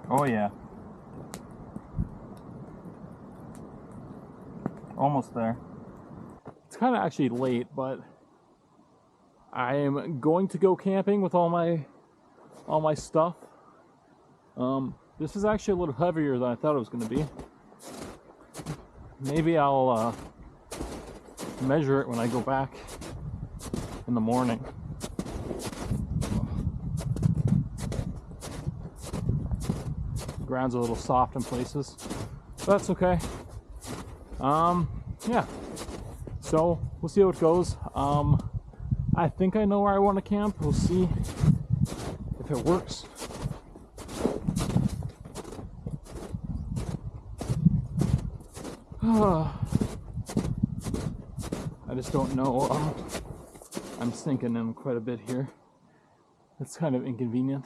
Oh yeah. Almost there. It's kind of actually late, but I am going to go camping with all my stuff. This is actually a little heavier than I thought it was going to be. Maybe I'll measure it when I go back in the morning. Ground's a little soft in places, but that's okay. Yeah, so we'll see how it goes. I think I know where I want to camp. We'll see if it works. I just don't know. I'm sinking in quite a bit here. It's kind of inconvenient.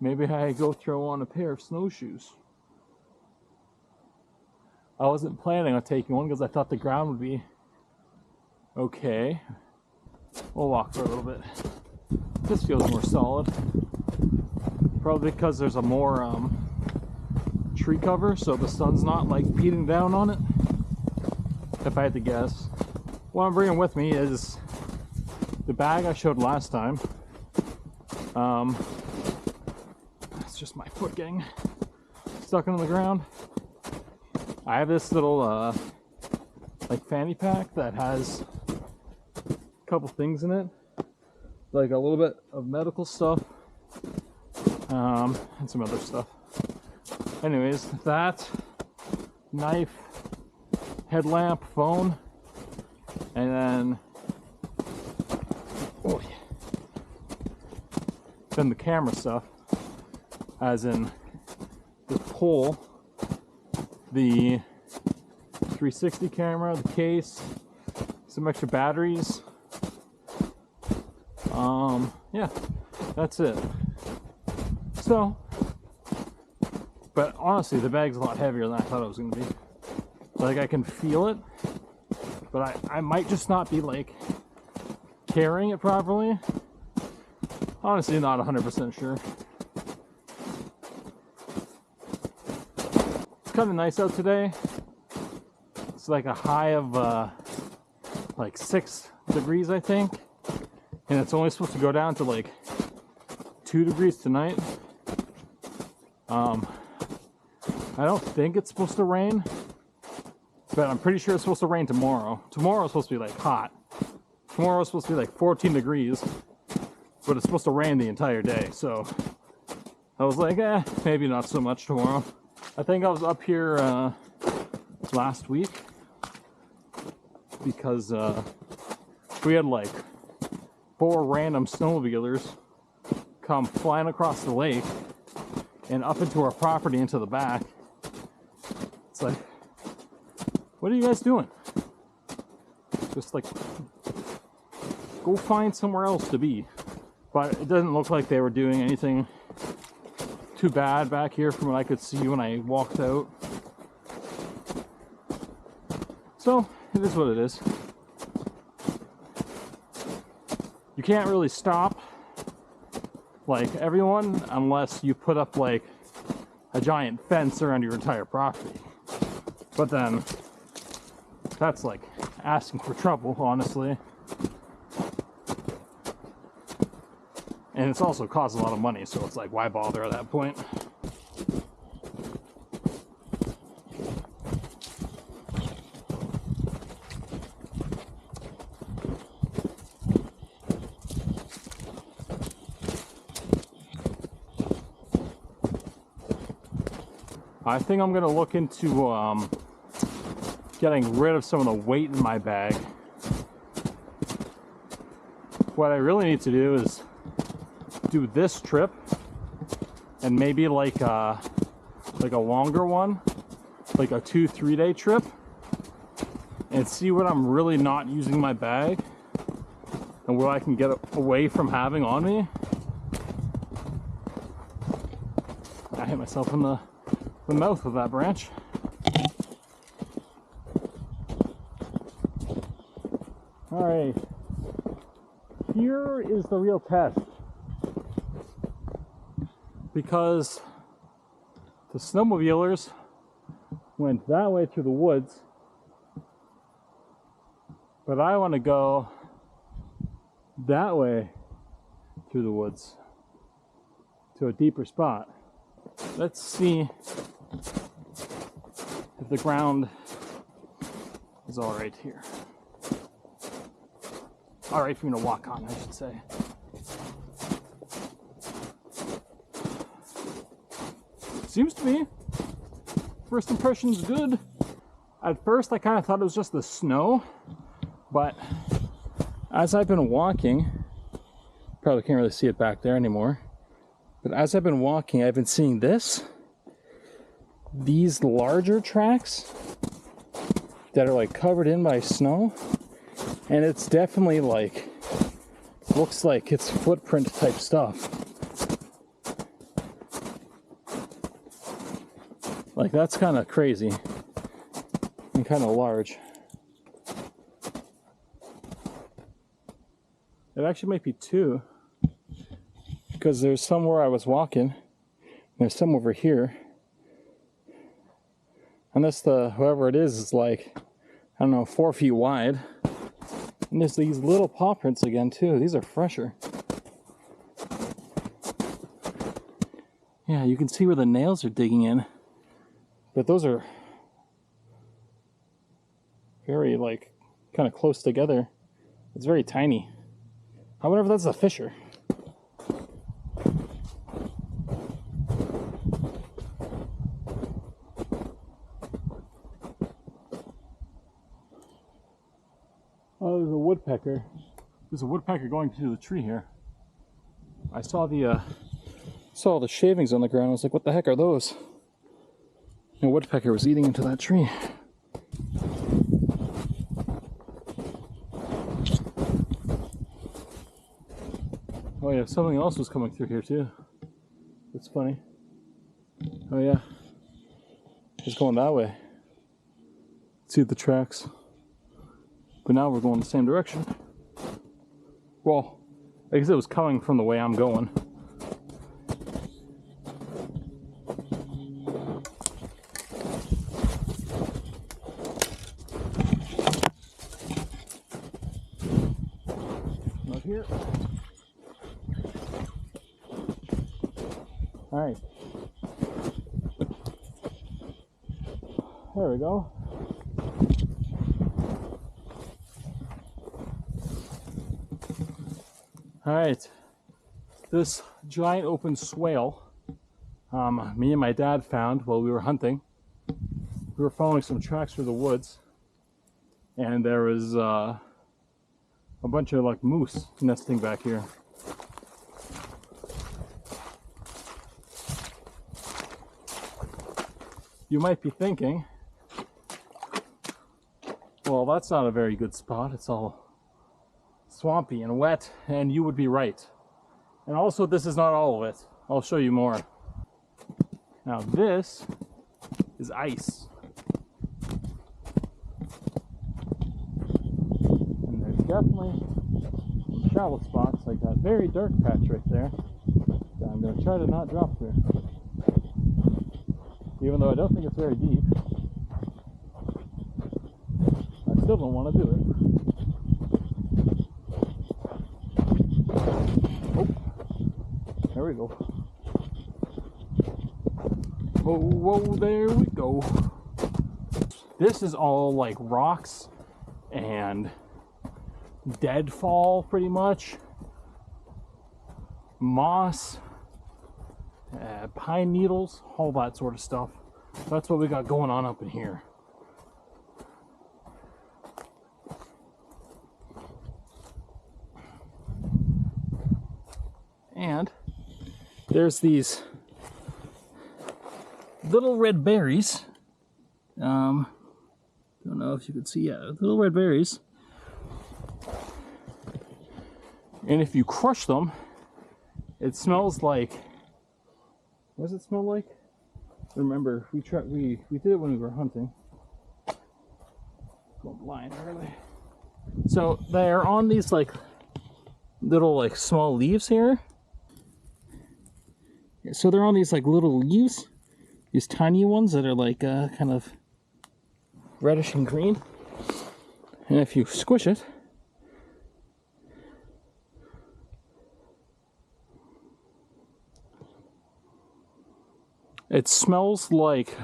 Maybe I go throw on a pair of snowshoes. I wasn't planning on taking one because I thought the ground would be okay. We'll walk for a little bit. This feels more solid. Probably because there's a more tree cover, so the sun's not like beating down on it. If I had to guess. What I'm bringing with me is the bag I showed last time. It's just my foot getting stuck into the ground. I have this little like fanny pack that has a couple things in it, like a little bit of medical stuff, and some other stuff. Anyways, that, knife, headlamp, phone, and then then the camera stuff, as in the pole, the 360 camera, the case, some extra batteries. Yeah, that's it. So, but honestly, the bag's a lot heavier than I thought it was going to be. Like, I can feel it, but I might just not be like carrying it properly. Honestly, not 100% sure. It's kind of nice out today. It's like a high of like 6 degrees, I think. And it's only supposed to go down to like 2 degrees tonight. I don't think it's supposed to rain, but I'm pretty sure it's supposed to rain tomorrow. Tomorrow's supposed to be like hot. Tomorrow's supposed to be like 14 degrees, but it's supposed to rain the entire day. So I was like, maybe not so much tomorrow. I think I was up here last week because we had like 4 random snowmobilers come flying across the lake and up into our property into the back. It's like, what are you guys doing? Just like, go find somewhere else to be. But it doesn't look like they were doing anything too bad back here from what I could see when I walked out. So, it is what it is. You can't really stop like everyone unless you put up like a giant fence around your entire property. But then that's like asking for trouble, honestly. And it's also costs a lot of money, so it's like, why bother at that point? I think I'm gonna look into getting rid of some of the weight in my bag. What I really need to do is do this trip and maybe like a longer one, like a 2-3 day trip, and see what I'm really not using my bag and what I can get away from having on me. I hit myself in the mouth with that branch. All right, here is the real test. Because the snowmobilers went that way through the woods, but I want to go that way through the woods to a deeper spot. Let's see if the ground is all right here. All right for me to walk on, I should say. Seems to be. First impression's good. At first I kind of thought it was just the snow, but as I've been walking, probably can't really see it back there anymore, but as I've been walking, I've been seeing these larger tracks that are like covered in by snow, and it's definitely like, looks like it's footprint type stuff. Like, that's kind of crazy and kind of large. It actually might be two, because there's some where I was walking, and there's some over here. Unless whoever it is like, I don't know, 4 feet wide. And there's these little paw prints again too. These are fresher. Yeah, you can see where the nails are digging in. But those are very, like, kind of close together. It's very tiny. I wonder if that's a fisher. Oh, there's a woodpecker. There's a woodpecker going through the tree here. I saw the shavings on the ground. I was like, what the heck are those? And a woodpecker was eating into that tree. Oh yeah, something else was coming through here too. That's funny. Oh yeah. It's going that way. See the tracks. But now we're going the same direction. Well, I guess it was coming from the way I'm going. Not here. All right. There we go. All right, this giant open swale, me and my dad found while we were hunting. We were following some tracks through the woods, and there was a bunch of like moose nesting back here. You might be thinking, well, that's not a very good spot. It's all swampy and wet, and you would be right. And also, this is not all of it. I'll show you more. Now this is ice. And there's definitely some shallow spots, like that very dark patch right there, that I'm going to try to not drop through. Even though I don't think it's very deep, I still don't want to do it. There we go. Whoa, whoa, there we go. This is all like rocks and deadfall, pretty much. Moss, pine needles, all that sort of stuff. That's what we got going on up in here. And there's these little red berries. Don't know if you can see, little red berries. And if you crush them, it smells like, what does it smell like? Remember, we did it when we were hunting. Going blind early. So they're on these like little like small leaves here. So they're on these like little leaves, these tiny ones that are like kind of reddish and green. And if you squish it, it smells like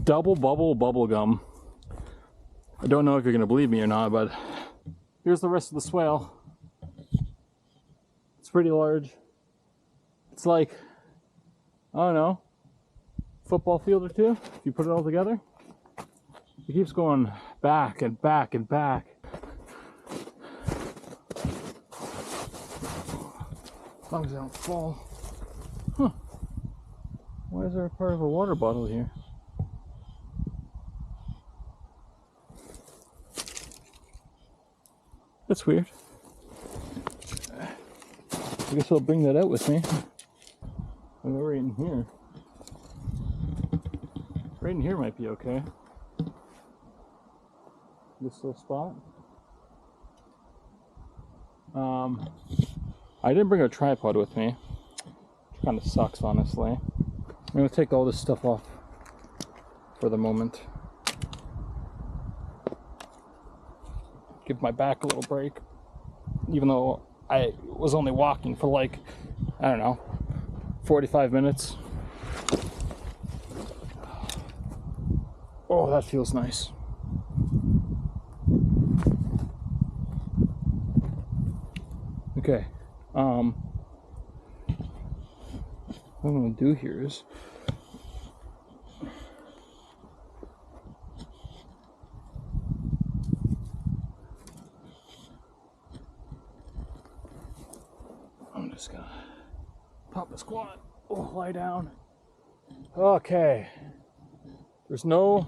double bubble gum. I don't know if you're gonna believe me or not, but here's the rest of the swale. It's pretty large. It's like, I don't know, football field or two, if you put it all together. It keeps going back and back and back. As long as I don't fall. Huh. Why is there a part of a water bottle here? That's weird. I guess I'll bring that out with me. I'm right in here. Right in here might be okay. This little spot. I didn't bring a tripod with me. Which kind of sucks, honestly. I'm gonna take all this stuff off for the moment. Give my back a little break. Even though I was only walking for like, I don't know, 45 minutes. Oh, that feels nice. Okay. What I'm gonna do here is I'm just gonna pop a squat. Oh, lie down. Okay. There's no,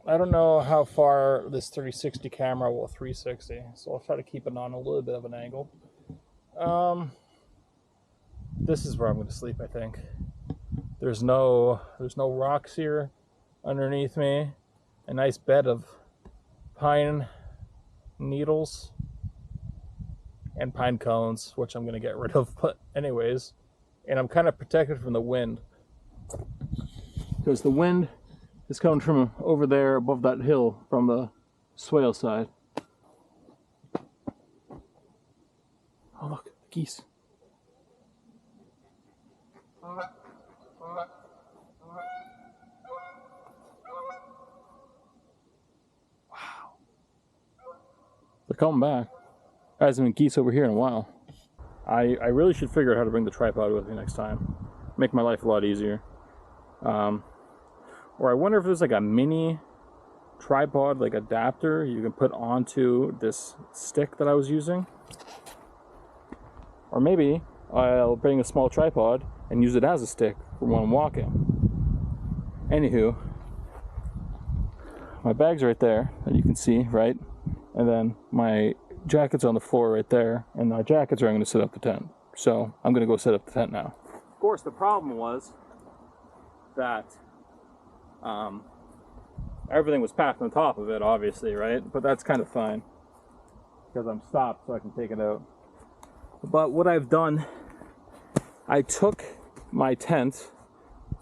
I don't know how far this 360 camera will 360, so I'll try to keep it on a little bit of an angle. This is where I'm going to sleep, I think. There's no rocks here underneath me. A nice bed of pine needles and pine cones, which I'm going to get rid of, but anyways. And I'm kind of protected from the wind, because the wind is coming from over there above that hill from the swale side. Oh look, geese. Wow. They're coming back. There hasn't been geese over here in a while. I really should figure out how to bring the tripod with me next time. Make my life a lot easier. Or I wonder if there's like a mini tripod, like adapter you can put onto this stick that I was using. Or maybe I'll bring a small tripod and use it as a stick for when I'm walking. Anywho, my bag's right there that you can see, right? And then my jacket's on the floor right there, and my jacket's where I'm going to set up the tent. So I'm going to go set up the tent now. Of course, the problem was that everything was packed on top of it, obviously, right? But that's kind of fine, because I'm stopped so I can take it out. But what I've done, I took my tent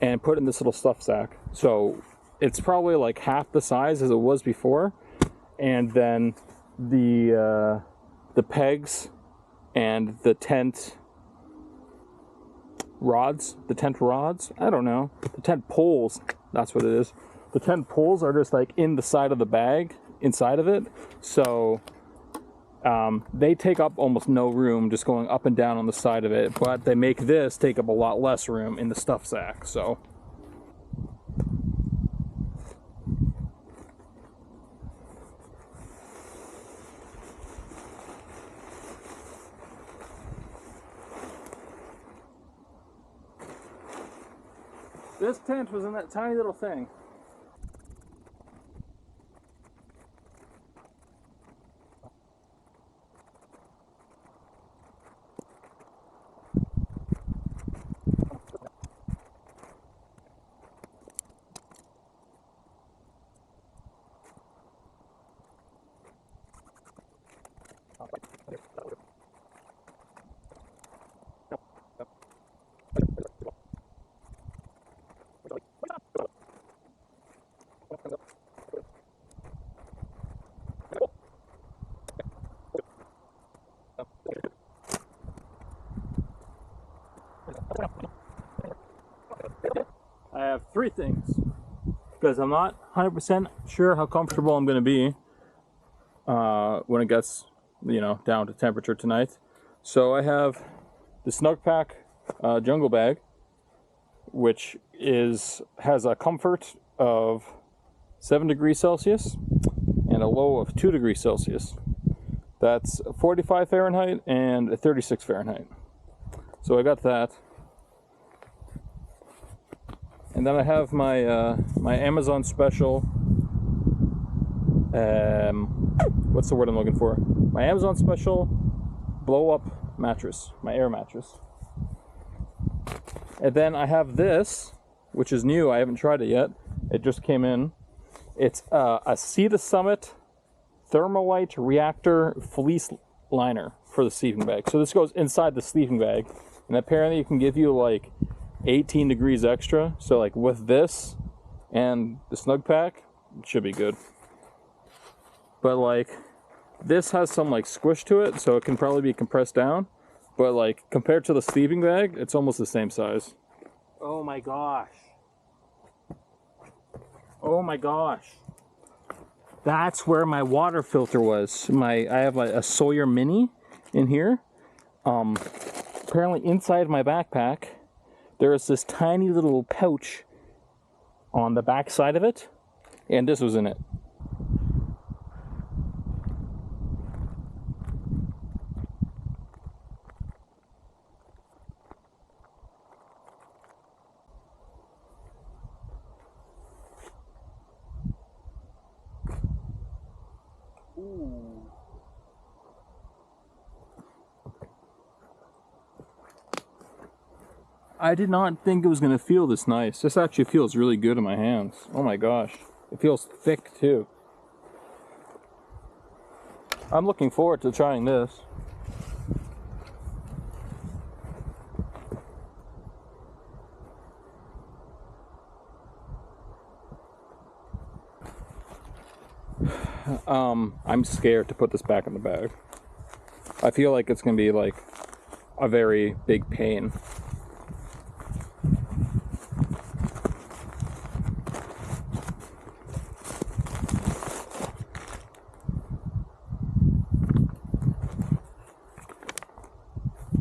and put it in this little stuff sack. So it's probably like half the size as it was before. And then the pegs and the tent rods, I don't know, the tent poles, that's what it is. The tent poles are just like in the side of the bag, inside of it. So they take up almost no room just going up and down on the side of it, but they make this take up a lot less room in the stuff sack. So this tent was in that tiny little thing. I have 3 things because I'm not 100% sure how comfortable I'm going to be when it gets, you know, down to temperature tonight. So I have the Snug Pack jungle bag, which has a comfort of 7 degrees Celsius and a low of 2 degrees Celsius. That's 45 Fahrenheit and 36 Fahrenheit. So I got that. And then I have my my Amazon special, what's the word I'm looking for? My Amazon special blow-up mattress, my air mattress. And then I have this, which is new. I haven't tried it yet. It just came in. It's a Sea to Summit Thermalite Reactor Fleece Liner for the sleeping bag. So this goes inside the sleeping bag, and apparently it can give you like 18 degrees extra. So like with this and the Snug Pack, it should be good. But like this has some like squish to it, so it can probably be compressed down. But like compared to the sleeping bag, it's almost the same size. Oh my gosh. Oh my gosh. That's where my water filter was. I have a Sawyer Mini in here. Apparently inside my backpack, there is this tiny little pouch on the back side of it, and this was in it. Ooh. I did not think it was going to feel this nice. This actually feels really good in my hands. Oh my gosh. It feels thick too. I'm looking forward to trying this. I'm scared to put this back in the bag. I feel like it's going to be like a very big pain.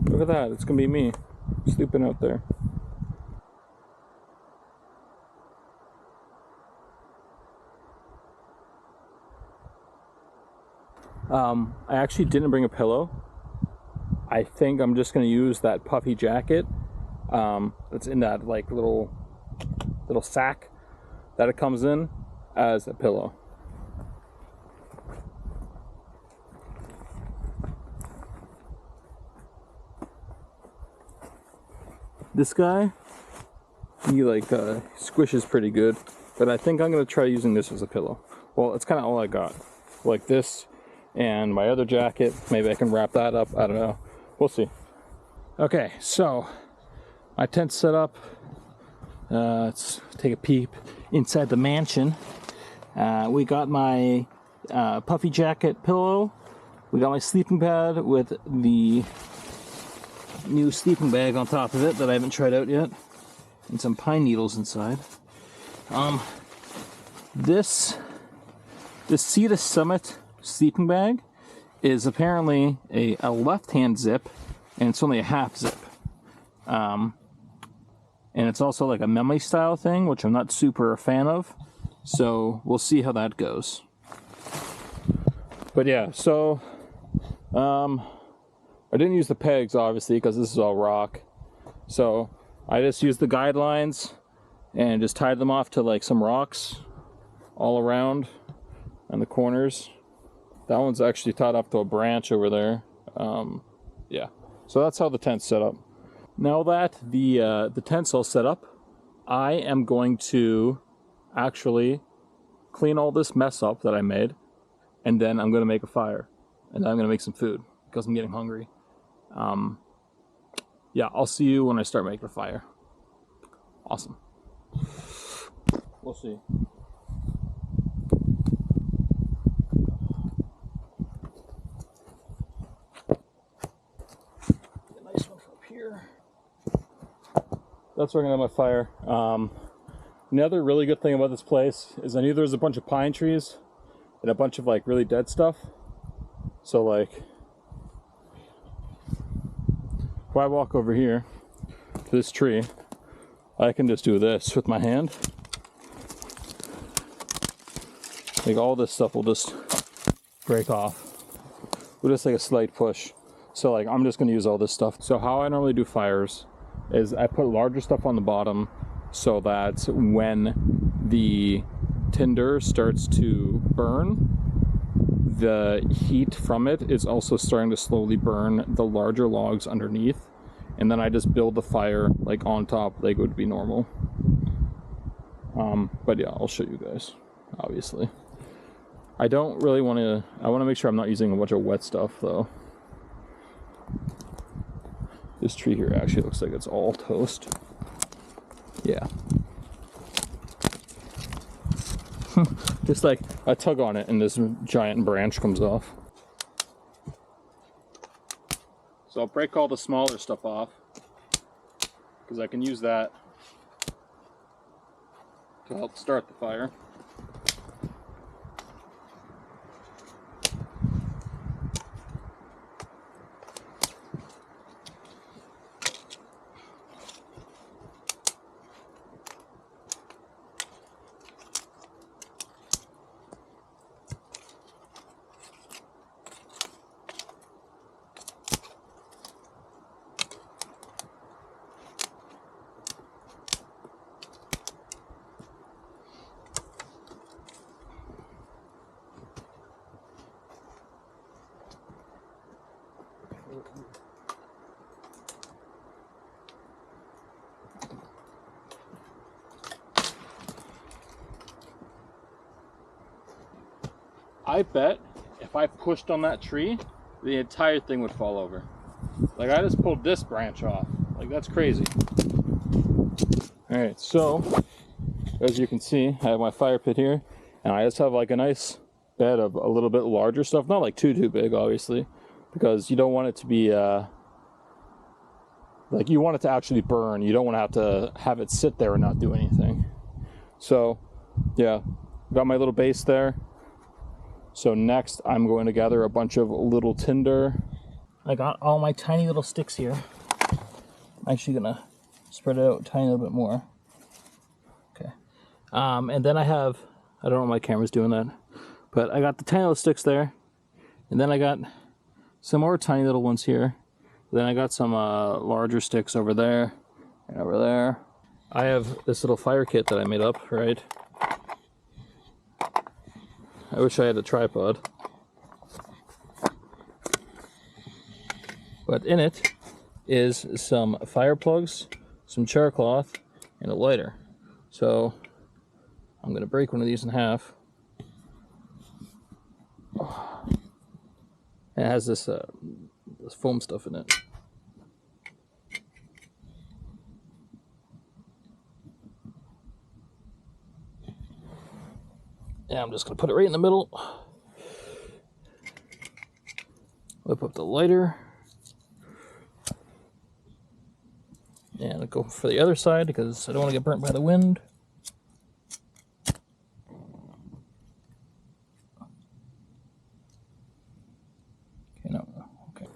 Look at that, it's going to be me sleeping out there. I actually didn't bring a pillow. I think I'm just going to use that puffy jacket that's in that like little sack that it comes in as a pillow. This guy, he like squishes pretty good, but I think I'm going to try using this as a pillow. Well, it's kind of all I got. Like this and my other jacket. Maybe I can wrap that up. I don't know. We'll see. Okay, so my tent's set up. Let's take a peep inside the mansion. We got my puffy jacket pillow. We got my sleeping pad with the new sleeping bag on top of it that I haven't tried out yet, and some pine needles inside. This Sea to Summit sleeping bag is apparently a left-hand zip, and it's only a half zip. And it's also like a memory style thing, which I'm not super a fan of. So we'll see how that goes. But yeah, so I didn't use the pegs obviously because this is all rock. So I just used the guidelines and just tied them off to like some rocks all around and the corners. That one's actually tied off to a branch over there. Yeah, so that's how the tent's set up. Now that the tent's all set up, I am going to actually clean all this mess up that I made, and then I'm going to make a fire, and then I'm going to make some food because I'm getting hungry. Yeah, I'll see you when I start making a fire. Awesome. We'll see. Nice one up here. that's where I'm gonna have my fire. Another really good thing about this place is I knew there was a bunch of pine trees and a bunch of like really dead stuff. So like, if I walk over here to this tree, I can just do this with my hand. Like all this stuff will just break off with just like a slight push. So like I'm just gonna use all this stuff. So how I normally do fires is I put larger stuff on the bottom so that when the tinder starts to burn, the heat from it is also starting to slowly burn the larger logs underneath, and then I just build the fire like on top like it would be normal. But yeah, I'll show you guys, obviously. I don't really want to, I want to make sure I'm not using a bunch of wet stuff though. This tree here actually looks like it's all toast. Yeah. Just like I tug on it and this giant branch comes off. So I'll break all the smaller stuff off because I can use that to help start the fire. I bet if I pushed on that tree, the entire thing would fall over. Like I just pulled this branch off. Like that's crazy. Alright, so as you can see, I have my fire pit here, and I just have like a nice bed of a little bit larger stuff. Not like too big, obviously, because you don't want it to be like you want it to actually burn. You don't want to have it sit there and not do anything. So yeah, got my little base there. So next I'm going to gather a bunch of little tinder. I got all my tiny little sticks here. I'm actually gonna spread it out a tiny little bit more. Okay. And then I have, I don't know why my camera's doing that, but I got the tiny little sticks there. And then I got some more tiny little ones here. Then I got some larger sticks over there and over there. I have this little fire kit that I made up, right? I wish I had a tripod. But in it is some fire plugs, some char cloth, and a lighter. So I'm going to break one of these in half. It has this foam stuff in it. And I'm just going to put it right in the middle. Whip up the lighter. And I'll go for the other side because I don't want to get burnt by the wind. Okay, no, okay.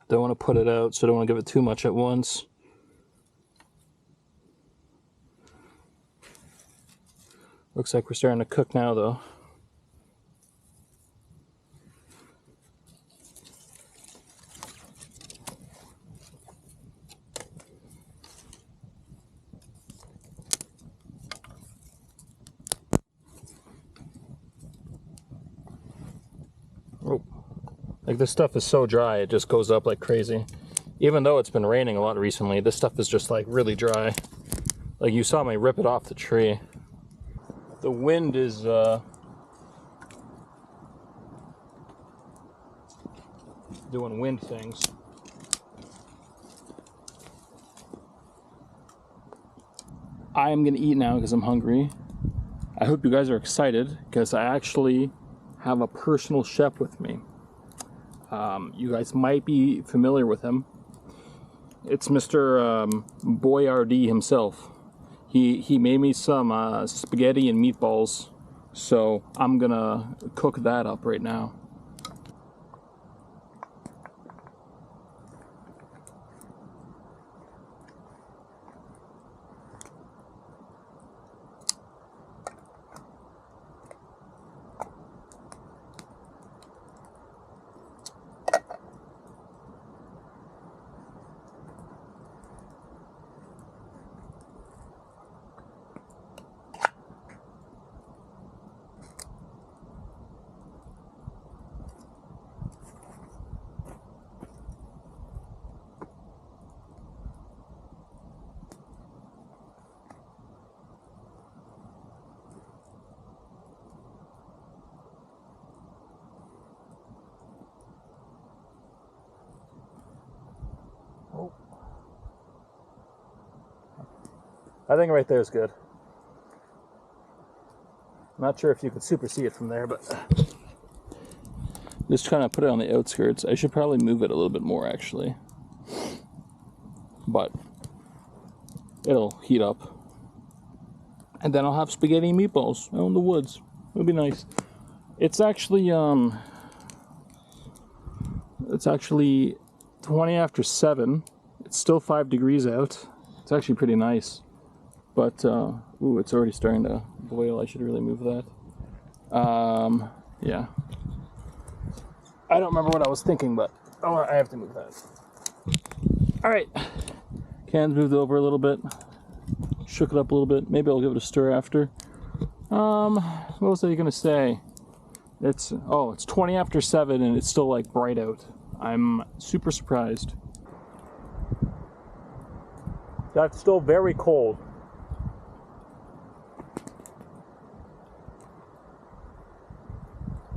Don't want to put it out, so I don't want to give it too much at once. Looks like we're starting to cook now, though. Like, this stuff is so dry, it just goes up like crazy. Even though it's been raining a lot recently, this stuff is just like really dry. Like, you saw me rip it off the tree. The wind is doing wind things. I am gonna eat now because I'm hungry. I hope you guys are excited because I actually have a personal chef with me. You guys might be familiar with him. It's Mr. Boyardee himself. He made me some spaghetti and meatballs, so I'm gonna cook that up right now. I think right there is good. I'm not sure if you could super see it from there, but just trying to put it on the outskirts. I should probably move it a little bit more, actually. But it'll heat up. And then I'll have spaghetti and meatballs out in the woods. It'll be nice. It's actually 20 after 7. It's still 5 degrees out. It's actually pretty nice. But, ooh, it's already starting to boil. I should really move that. Yeah. I don't remember what I was thinking, but oh, I have to move that. All right. Can's moved over a little bit. Shook it up a little bit. Maybe I'll give it a stir after. What was I gonna say? It's 20 after 7 and it's still like bright out. I'm super surprised. That's still very cold.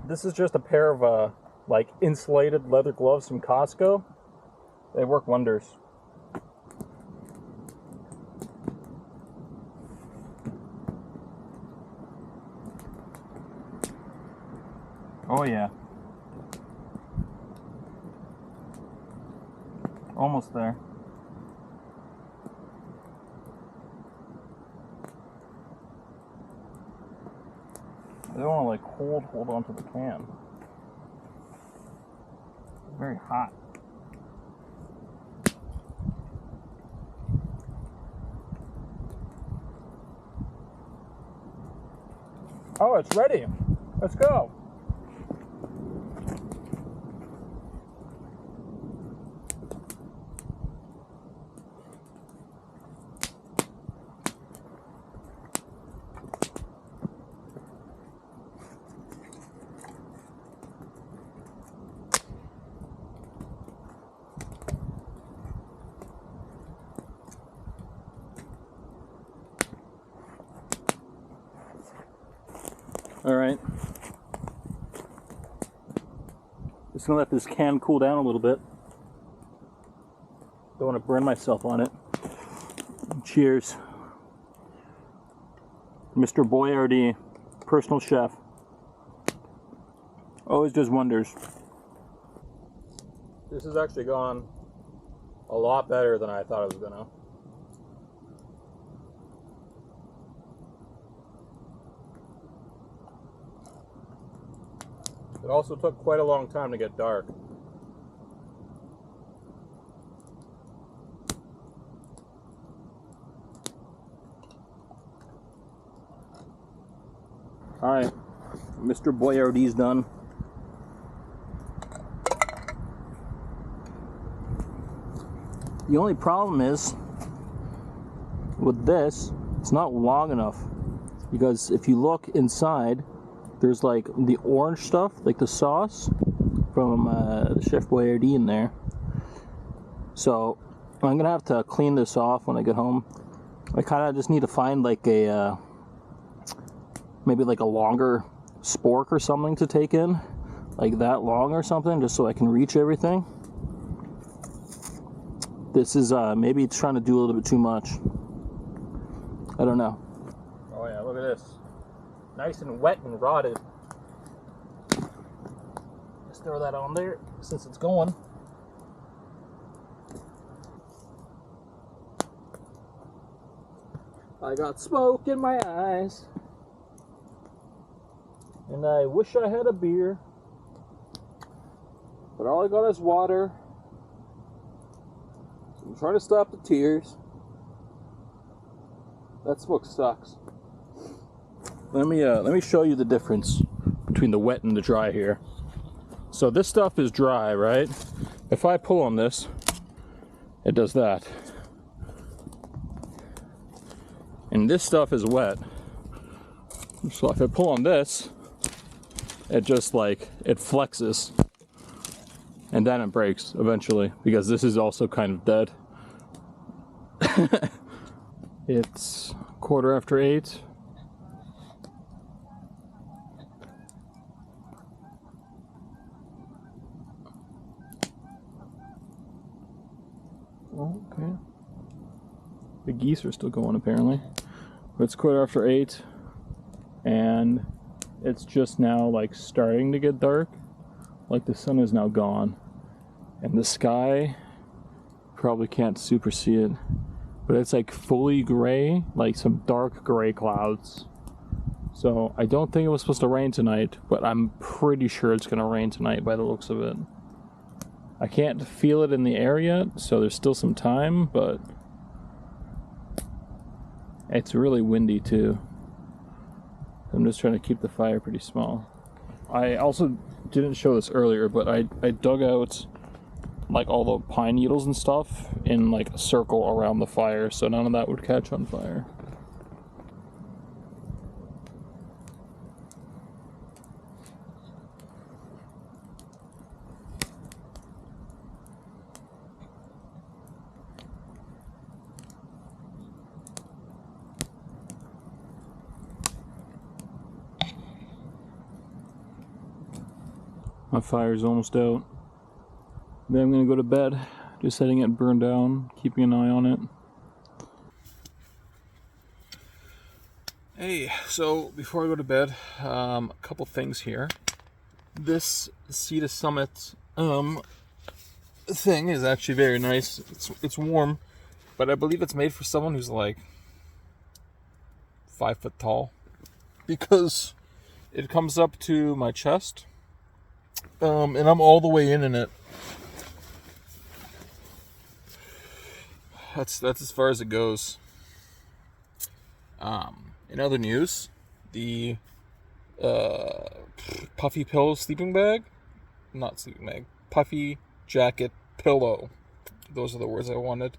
This is just a pair of like insulated leather gloves from Costco. They work wonders. Oh yeah. Almost there. I don't want to like hold onto the can. It's very hot. Oh, it's ready. Let's go. All right. Just gonna let this can cool down a little bit. Don't want to burn myself on it. Cheers. Mr. Boyardee, personal chef. Always does wonders. This has actually gone a lot better than I thought it was gonna. It also took quite a long time to get dark. Alright, Mr. Boyardee's done. The only problem is, with this, it's not long enough. Because if you look inside, there's like the orange stuff, like the sauce, from Chef Boyardee in there. So I'm gonna have to clean this off when I get home. I kind of just need to find like a maybe like a longer spork or something to take in, like that long or something, just so I can reach everything. This is maybe it's trying to do a little bit too much. I don't know. Oh yeah, look at this. Nice and wet and rotted. Just throw that on there since it's going. I got smoke in my eyes. And I wish I had a beer. But all I got is water. So I'm trying to stop the tears. That smoke sucks. Let me show you the difference between the wet and the dry here. So this stuff is dry, right? If I pull on this, it does that. And this stuff is wet. So if I pull on this, it just like, it flexes. And then it breaks eventually, because this is also kind of dead. It's 8:15. Okay. The geese are still going apparently. But it's 8:15, and it's just now like starting to get dark. Like the sun is now gone, and the sky, probably can't super see it, but it's like fully gray, like some dark gray clouds. So I don't think it was supposed to rain tonight, but I'm pretty sure it's gonna rain tonight by the looks of it. I can't feel it in the air yet, so there's still some time, but it's really windy too. I'm just trying to keep the fire pretty small. I also didn't show this earlier, but I dug out like all the pine needles and stuff in like a circle around the fire, so none of that would catch on fire. My fire's almost out. Then I'm gonna go to bed, just letting it burn down, keeping an eye on it. Hey, so before I go to bed, a couple things here. This Sea to Summit thing is actually very nice. It's warm, but I believe it's made for someone who's like 5 foot tall, because it comes up to my chest. And I'm all the way in it. That's as far as it goes. In other news, the puffy pillow sleeping bag, not sleeping bag, puffy jacket pillow, those are the words I wanted,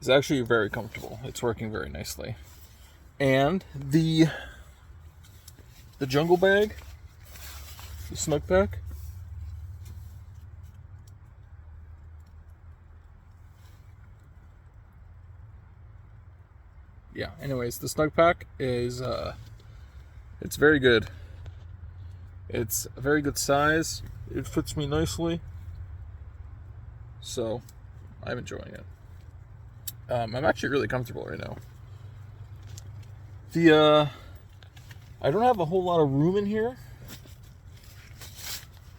is actually very comfortable. It's working very nicely. And the jungle bag, the snug pack, yeah, anyways, the snug pack is, it's very good. It's a very good size. It fits me nicely. So, I'm enjoying it. I'm actually really comfortable right now. I don't have a whole lot of room in here.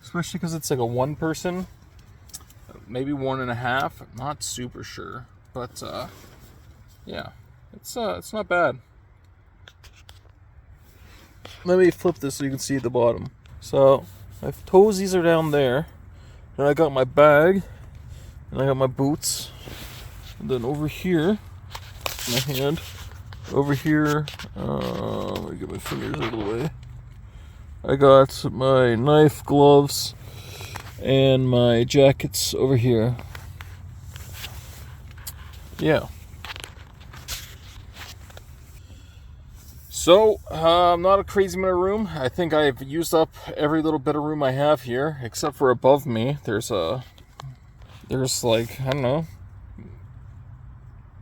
Especially because it's like a one person. Maybe 1.5. I'm not super sure. But, yeah. It's not bad. Let me flip this so you can see at the bottom. So, my toesies are down there. And I got my bag. And I got my boots. And then over here, my hand. Over here, let me get my fingers out of the way. I got my knife, gloves, and my jackets over here. So, I'm not a crazy amount of room. I think I've used up every little bit of room I have here, except for above me. There's like, I don't know,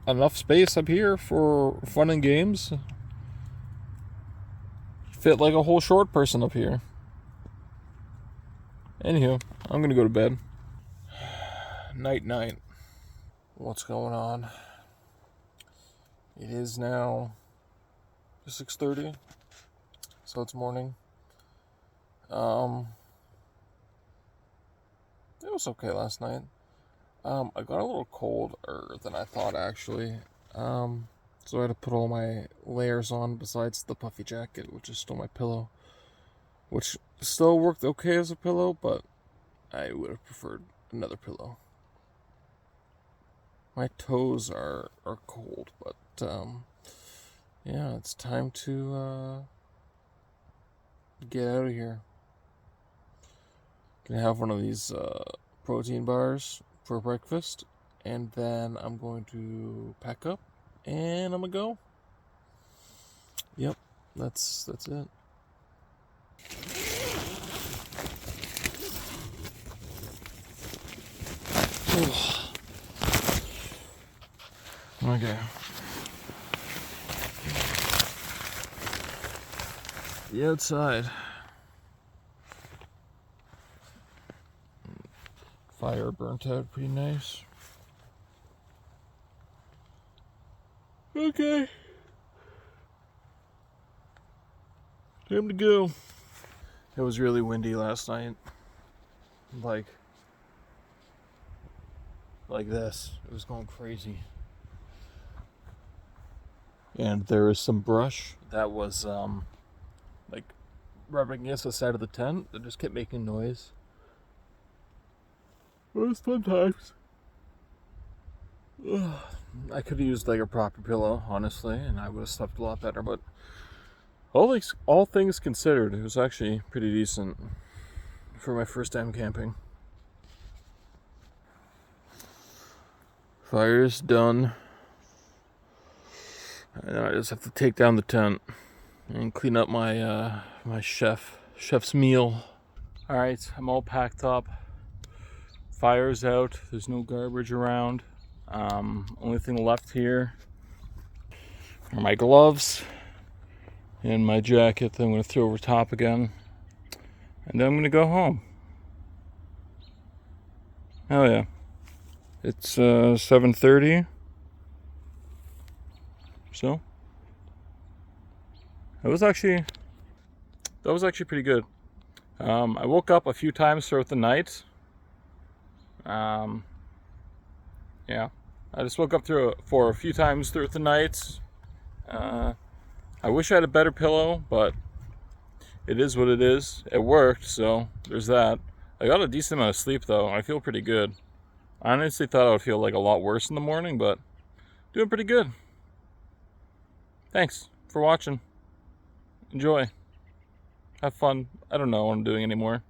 enough space up here for fun and games. Fit like a whole short person up here. Anywho, I'm gonna go to bed. Night night. What's going on? It is now 6:30, so it's morning. It was okay last night. I got a little colder than I thought, actually. So I had to put all my layers on besides the puffy jacket, which is still my pillow, which still worked okay as a pillow, but I would have preferred another pillow. My toes are cold, but yeah, it's time to get out of here. Gonna have one of these protein bars for breakfast, and then I'm going to pack up and I'm gonna go. Yep, that's it. Okay. The outside. Fire burnt out pretty nice. Okay. Time to go. It was really windy last night. Like this. It was going crazy. And there was some brush that was like rubbing against the side of the tent that just kept making noise. It was fun times. I could have used like a proper pillow, honestly, and I would have slept a lot better, but all things considered, it was actually pretty decent for my first time camping. Fire's done. And I just have to take down the tent and clean up my my chef's meal. All right, I'm all packed up. Fire's out. There's no garbage around. Only thing left here are my gloves and my jacket that I'm going to throw over top again. And then I'm going to go home. Hell yeah. It's 7:30. So that was actually pretty good. I woke up a few times throughout the night. Yeah, I just woke up for a few times throughout the night. I wish I had a better pillow, but it is what it is. It worked, so there's that. I got a decent amount of sleep though. I feel pretty good. I honestly thought I would feel like a lot worse in the morning, but doing pretty good. Thanks for watching. Enjoy. Have fun. I don't know what I'm doing anymore.